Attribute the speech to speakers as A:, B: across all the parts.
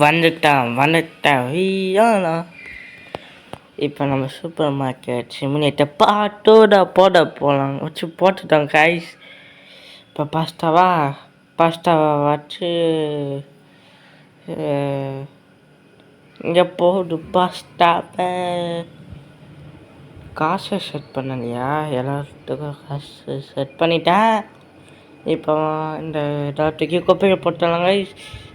A: வந்துட்டான் ஐயோண்ணா. இப்போ நம்ம சூப்பர் மார்க்கெட் சிமினேட்டை பாட்டோட போகலாம் வச்சு போட்டுட்டோம் கைஸ். இப்போ பாஸ்தாவை வச்சு இங்கே போடு பாஸ்தாவை. காசை செட் பண்ணலையா? எல்லாத்துக்கும் காசு செட் பண்ணிட்டேன். இப்போ இந்த டாக்டருக்கு குப்பையை போட்டாங்க.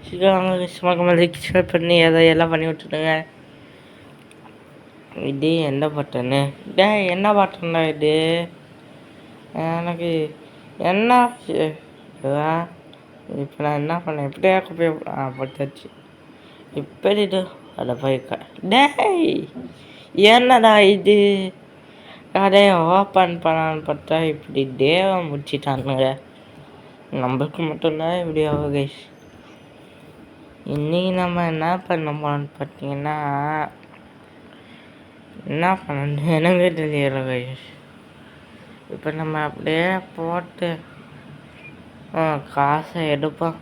A: ஷேர் பண்ணி எல்லாம் பண்ணி விட்டுடுங்க. இது எந்த பட்டனு? என்ன பட்டன்டா இது? எனக்கு என்ன இப்போ நான் என்ன பண்ணேன்? எப்படியா குப்பையை போட்டாச்சு. இப்படி அதை போய்க்க. என்னடா இது? கடையை ஓப்பன் பண்ணான்னு பார்த்தா இப்படி தேவம் முடிச்சிட்டானுங்க. நம்மளுக்கு மட்டும்தான் இப்படி ஆகும் கைஸ். இன்னைக்கு நம்ம என்ன பண்ண போறோம்னு பார்த்தீங்கன்னா, என்ன பண்ணணும் எனக்கு தெரியல கைஸ். இப்போ நம்ம அப்படியே போட்டு காசை எடுப்போம்.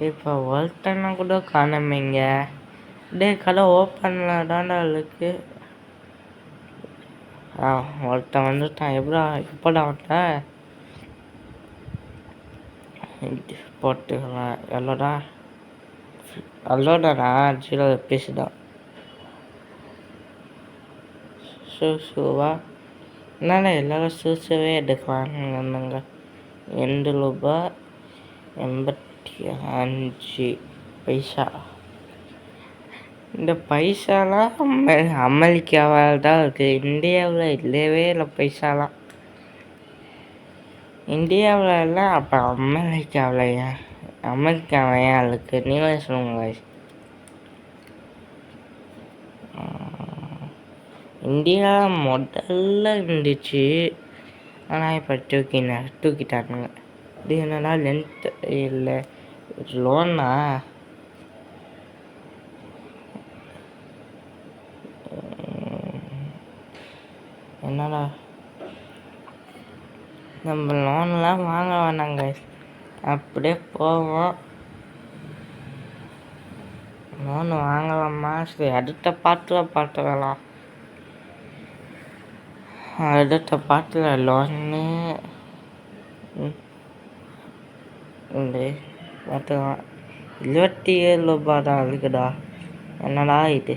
A: இப்போ ஒருத்தனை கூட காணாமீங்க. கடை ஓப்பனில் தாண்டா இருக்கு. ஒருத்தன் வந்துட்டான். எப்படா வந்துட்டேன் போட்டுக்கலாம். எல்லோடா ஜீரோ பேசுதான். ஷூவா என்னடா எல்லாரும் ஷூஸவே எடுக்கலாங்க. ₹2.85. இந்த பைசாலாம் அமெரிக்காவால் தான் இருக்குது. இந்தியாவில் இல்லவே இல்லை பைசாலாம். இந்தியாவில் இல்லை, அப்போ அமெரிக்காவிலையா? அமெரிக்காவையா இருக்குது? நீங்களே சொல்லுங்க. இந்தியா முதல்ல இருந்துச்சு, ஆனால் இப்போ தூக்கிட்டானுங்க. இது என்னடா லென்த் இல்லை லோனா? என்னடா நம்ம லோன்லாம் வாங்க வேணாங்க, அப்படியே போவோம். லோன் வாங்கலாமா? சரி, அடுத்த பார்த்துக்கலாம். அடுத்த பாட்டில் லோன்னு பார்த்துக்கலாம். ₹27 தான் இருக்குடா. என்னடா இது?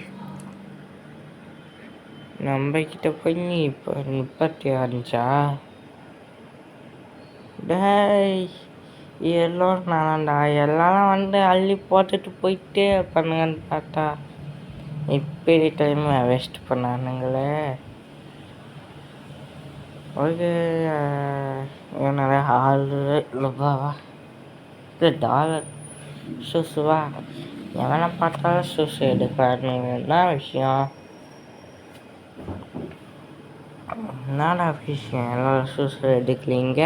A: நம்ம கிட்ட போய் இப்போ 35. எல்லாம் நான்டா எல்லாம் வந்து அள்ளி போட்டுட்டு போயிட்டே பண்ணுங்கன்னு பார்த்தா இப்படி டைம் வேஸ்ட் பண்ணானுங்களே. ஓகே, நிறைய $6 $1 ஷூஸுவா? எவனை பார்த்தாலும் ஷூஸ் எடுக்கிறானுங்க. என்ன விஷயம்? என்னடா விஷயம்? எல்லோரும் ஷூஸ் எடுக்கலீங்க.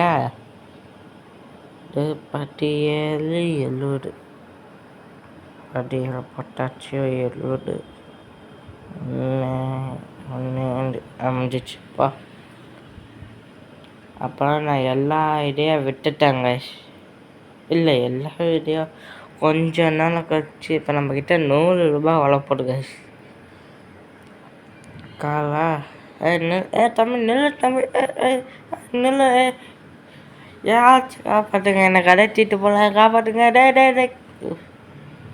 A: 17 பதியில் போட்டாச்சு. 7 ஒன்று அமைஞ்சிச்சுப்பா. அப்புறம் நான் எல்லா ஐடியா விட்டுட்டேங்க. இல்லை, எல்லா ஐடியா கொஞ்ச நாள் கழிச்சு இப்போ நம்மக்கிட்ட ₹100 வளர்ப்போடுங்க. காலா தம்பி நில்லு யாச்சும் காப்பாற்றுங்க. என்னை கடத்திட்டு போல காப்பாற்றுங்க. டே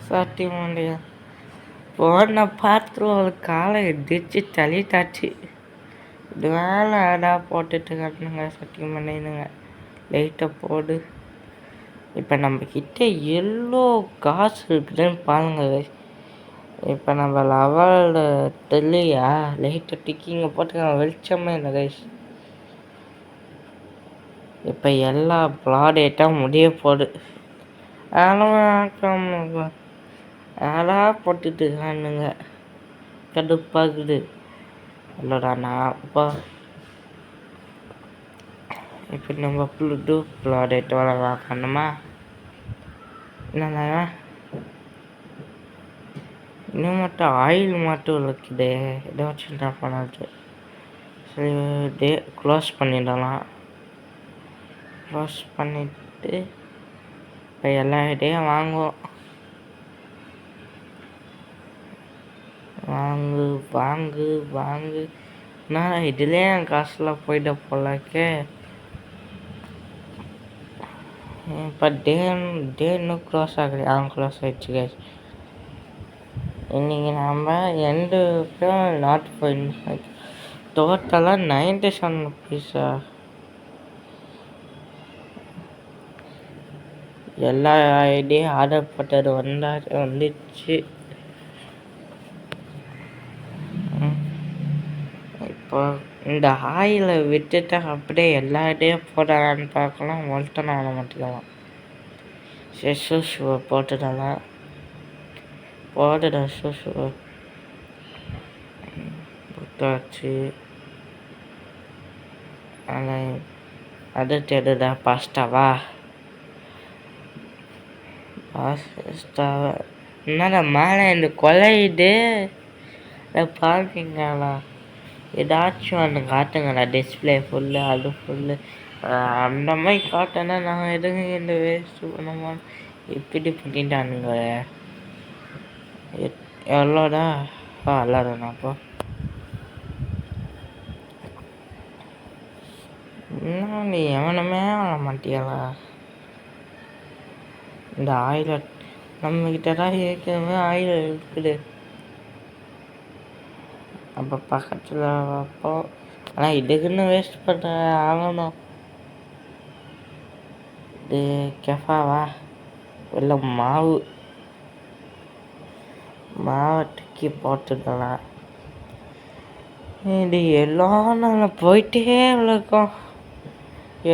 A: சாட்டி முடியா போன பார்த்துருவோம். காலை எதிர்த்து தள்ளிட்டாச்சு. இது வேலை போட்டுட்டு கட்டணுங்க. சட்டி பண்ணிடுங்க. லைட்டை போடு. இப்போ நம்மக்கிட்ட எவ்வளோ காசு இருக்குதுன்னு பாருங்க. இப்போ நம்ம லெவல் தெரியலையா? லைட்டை டிக்கிங்க போட்டு வெளிச்சமே இல்லை கைஸ். இப்போ எல்லா ப்ராடக்டாக முடிய போடு. அதெல்லாம் போட்டுட்டு இருக்கானுங்க. கடுப்பாகுது. இல்லைடா நான் அப்பா இப்போ நம்ம புது ப்ராடக்ட் பண்ணணுமா? என்னங்க இன்னும் மட்டும் ஆயில் மட்டும் இருக்குது. ஏதாச்சும் பண்ணாது. டே க்ளோஸ் பண்ணிடலாம். க்ளோஸ் பண்ணிவிட்டு இப்போ எல்லா டேயும் வாங்குவோம். வாங்கு வாங்கு வாங்கு. நான் இதுலேயே என் காசுலாம் போயிட்ட போலக்கே. இப்போ டே இன்னும் க்ளோஸ் ஆகலை. க்ளோஸ் ஆகிடுச்சு கைஸ். இன்றைக்கி நம்ம எண்டுக்கும் நாட் போய் டோட்டலாக 97 ருபீஸா. எல்லா ஐடியும் ஆர்டர் போட்டது வந்துச்சு. இப்போ இந்த ஆயிலை விட்டுட்டு அப்படியே எல்லா ஐடியும் போடலான்னு பார்க்கலாம். மொல்டன் ஆன மாட்டேங்கலாம். சரி ஷூஷுவை போட்டுடலாம். போட்டுட ஷூஷுவை போட்டாச்சு. அடுத்து எதுடா? பாஸ்டாவா? பாஸ்டாவா என்னடா மேலே இந்த கொலையுது பார்க்கிங்களா? ஏதாச்சும் ஒன்று காட்டுங்களா? டிஸ்பிளே ஃபுல்லு, அது ஃபுல்லு அந்த மாதிரி காட்டினா நான் எதுங்க இந்த வேஸ்ட்டு பண்ணுமா? இப்படி பண்ணிட்டானுங்க. எவ்வளோடா? எல்லாருண்ணாப்போ இன்னும் நீ எவனுமே வர மாட்டியலா? இந்த ஆயில நம்மக்கிட்ட தான் ஏற்கனவே ஆயில் இருக்குது. அப்போ பக்கத்தில் அப்போ ஆனால் இதுக்குன்னு வேஸ்ட் பண்ண ஆகணும். இது கெஃபாவா? இல்லை மாவை தூக்கி போட்டுக்கலாம். இது எல்லாம் நாங்கள் போயிட்டே இருக்கும்.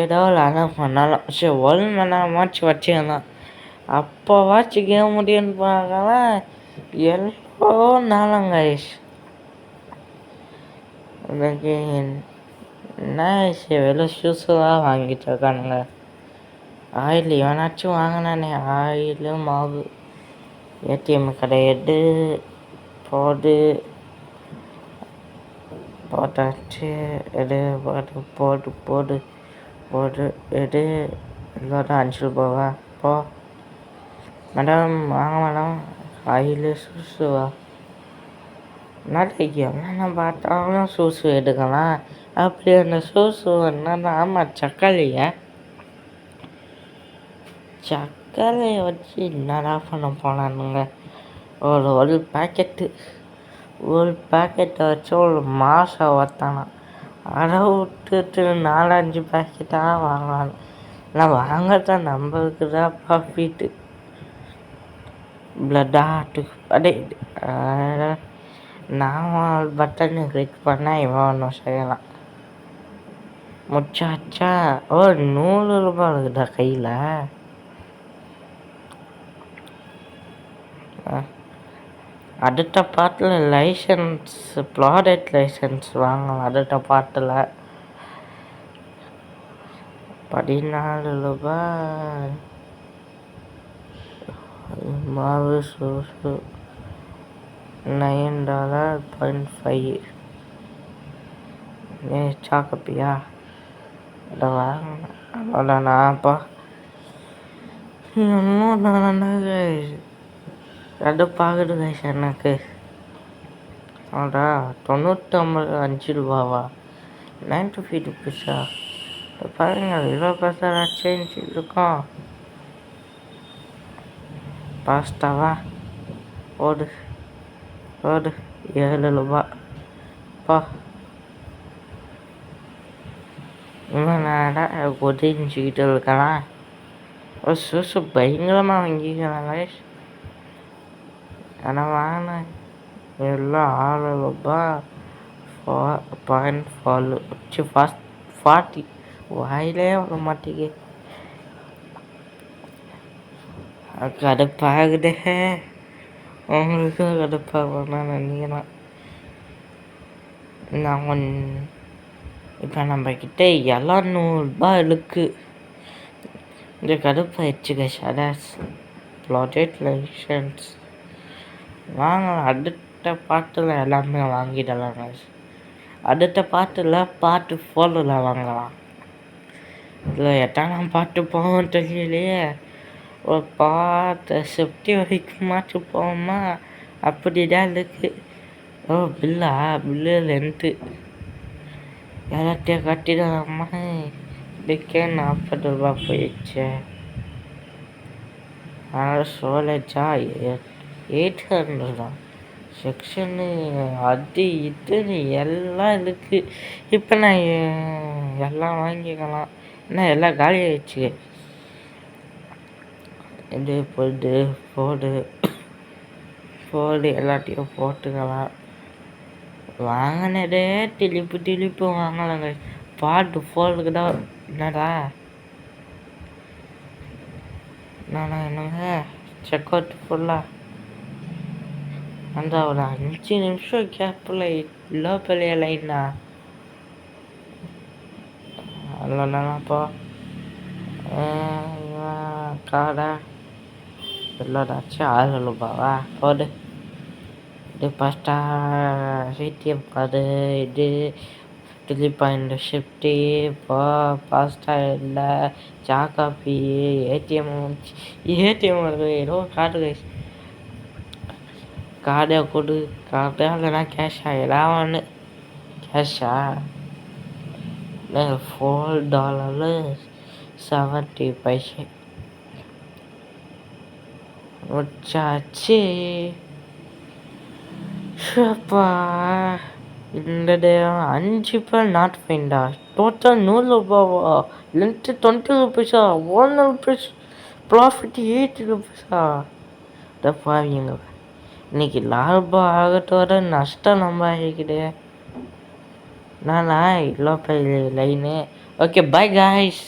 A: ஏதோ ஆனால் பண்ணலாம். சரி 1 மணி நேரமாச்சு வச்சுக்கலாம். அப்போவாச்சு கேம் முடியும்னு பார்க்கலாம். எவ்வளோ நாளங்க எனக்கு என்ன வெறும் ஷூஸெல்லாம் வாங்கிட்டு இருக்கானுங்க. ஆயில் இவனாச்சும் வாங்கினானே. ஆயிலு மாவு ஏடிஎம் கடை எடு போட்டாச்சு. எடு போடு எடு. இதோட 5 ரூபாவா? போ மேடம், வாங்க மேடம். ஆயிலு ஷூஸுவா? என்னென்ன பார்த்தாலும் ஷூஸு எடுக்கலாம். அப்படி அந்த ஷூஸு என்னன்னா, ஆமாம் சக்காளியை வச்சு என்னடா பண்ண போனானுங்க. ஒரு பேக்கெட்டை வச்சு ஒரு மாதம் ஒருத்தானா. அதை விட்டுட்டு 4-5 பேக்கெட்டாக வாங்கலாம். நான் வாங்கத்தான் நம்மளுக்கு தான் ப்ராஃபிட்டு. பிளட்டாட்டு அடே நான் பட்டனை கிளிக் பண்ணால் இவன் ஒன்றும் செய்யலாம். முச்சாச்சா? 100 ரூபாய் இருக்குதா கையில்? அடுத்த பாட்டில் லைசன்ஸ், ப்ராடக்ட் லைசன்ஸ் வாங்கலாம். அடுத்த பாட்டில் 14 ரூபாய். மாவு சூசு $9.5. சாக்கப்பியா? அதை வாங்கினேன். அவ்வளோதானாப்பா. இன்னும் கடுப்பாகுது கைஸ் எனக்கு. அடா 95 ரூபாவா? 95 ருபீஸா? பாருங்க 20% சேஞ்ச் இருக்கும். பாஸ்தாவா? போடு 7 ரூபாய். பா இவனாடா கொதிஞ்சிக்கிட்டு இருக்கலாம். சூசு பயங்கரமாக வாங்கிக்கலாம் கைஸ். ஆனால் வாங்கினேன் எல்லாம் 6 ரூபாய். 40 வாயிலே வர மாட்டேங்க. கடுப்பாகுதே. உங்களுக்கும் கடுப்பாகும்னா நினைக்கிறேன். நான் இப்போ நம்மக்கிட்ட 700 இருக்குது. இந்த கடுப்பாயிடுச்சு கைஸ். அதான் ப்ராடக்ட் லைசன்ஸ் வாங்கலாம். அடுத்த பாட்டில் எல்லாமே வாங்கிடலாம் கைஸ். அடுத்த பாட்டில் பாட்டு 4 வாங்கலாம். இல்லை எட்டாம் பாட்டு போவோம் தெரியலையே. ஒரு பாட்டு செப்டி வரைக்கும் மாற்றி போவோமா? அப்படிதான் இருக்கு. ஓ பில்லு லென்த்து எல்லாத்தையும் கட்டிடலாமா? இதுக்கே 40 ரூபா போயிடுச்சு. ஆனால் சோலேஜா 800 தான். செக்ஷனு அது இதுன்னு எல்லாம் இருக்கு. இப்போ நான் எல்லாம் வாங்கிக்கலாம். என்ன எல்லாம் காலி ஆயிடுச்சு. இது போடு எல்லாத்தையும் போட்டுக்கலாம். வாங்கினதே திருப்பி வாங்கலாங்க. பாட்டு 4க்கு தான். என்னடா என்னங்க செக் அவுட் ஃபுல்லாக அந்த ஒரு 5 நிமிஷம் கேப்பில் இவ்வளோ பெரிய லைனா? இல்லைனாப்பா காடா இல்லைடாச்சு 6 ரூபாவா? போடு. இது ஃபஸ்ட்டா ஏடிஎம் கார்டு, இது 3 ஷிஃப்ட்டு, இப்போ ஃபாஸ்டா இல்லை காப்பி, ஏடிஎம் ஏதோ கார்டு கார்டை கொடு. கார்டா இல்லைனா கேஷா? ஏதாவது ஒன்று. கேஷா? $4.70 வச்சாச்சு. ஷப்பா இந்த 5 பேர் not ஃபைண்டா. Total 100 Rupala? Length 20 ருபீஸா? 1 rupees profit 80 ருபீஸா? பாருங்க இன்னைக்கு லாபம் ஆகத்தோட நஷ்டம் நம்ம ஆகிக்கிது. நானா இவ்வளோ பெரிய லைனு. Okay bye guys.